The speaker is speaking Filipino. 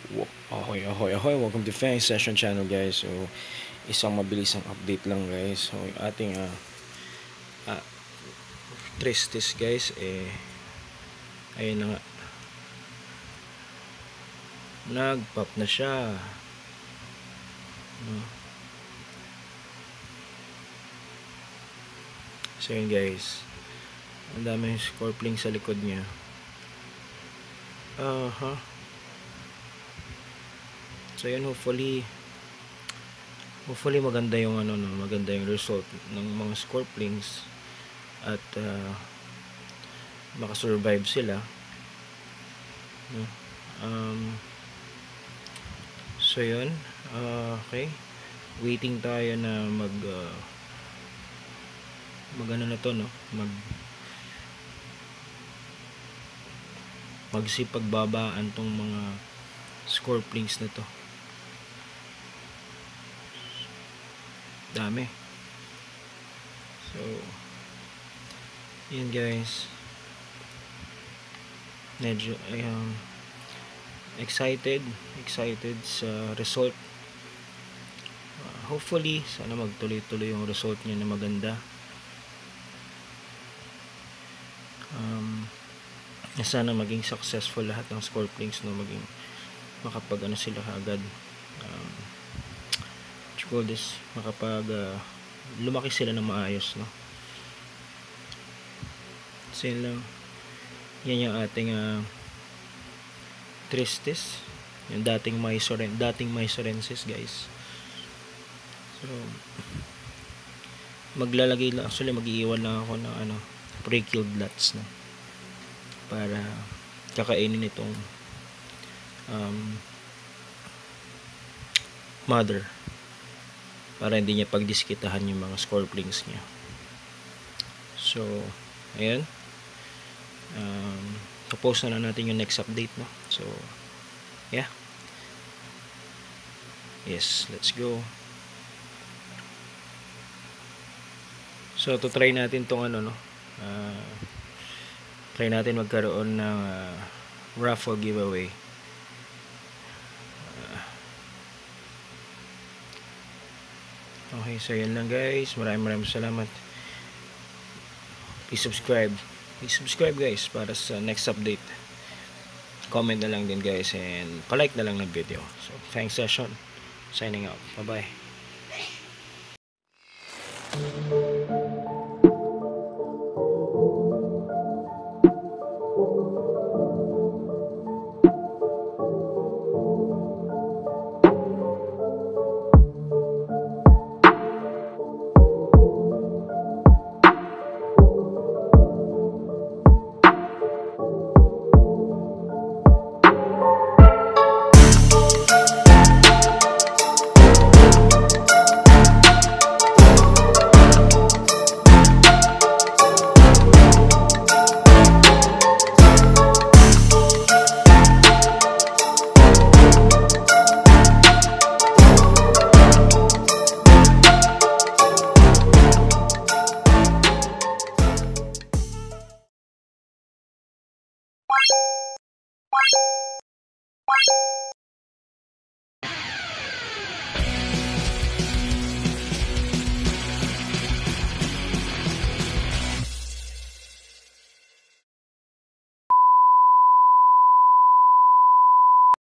Ahoy, ahoy, ahoy. Welcome to Fang Session Channel, guys. So, isang mabilisang update lang, guys. So, yung ating Tristis, guys, ayun na nga. Nag-pop na siya. So, yun, guys. Ang dami yung scorpling sa likod niya. So yun, hopefully maganda yung maganda yung result ng mga scorplings at makasurvive sila. So yun, okay. Waiting tayo na magsipagbabaan tong mga scorplings na to. Dami. So yun, guys, medyo excited sa result. Hopefully sana magtuloy-tuloy yung result niya na maganda. Sana maging successful lahat ng scorplings, no, maging makapag sila agad, makapag lumaki sila ng maayos, no. So yun lang, yan yung ating Tristis, yung dating Mysorensis, guys. So maglalagay lang, actually mag-iiwan lang ako ng pre-killed lots, no, para kakainin itong mother, para hindi niya pagdiskitahan yung mga scorplings niya. So ayan, post na natin yung next update, no. So yeah, yes, let's go. So to try natin tong try natin magkaroon ng raffle giveaway. Okay, so yun lang, guys. Maraming salamat. Please subscribe, guys, para sa next update. Comment na lang din, guys, and palike na lang ng video. So Fang Session signing out. Bye bye.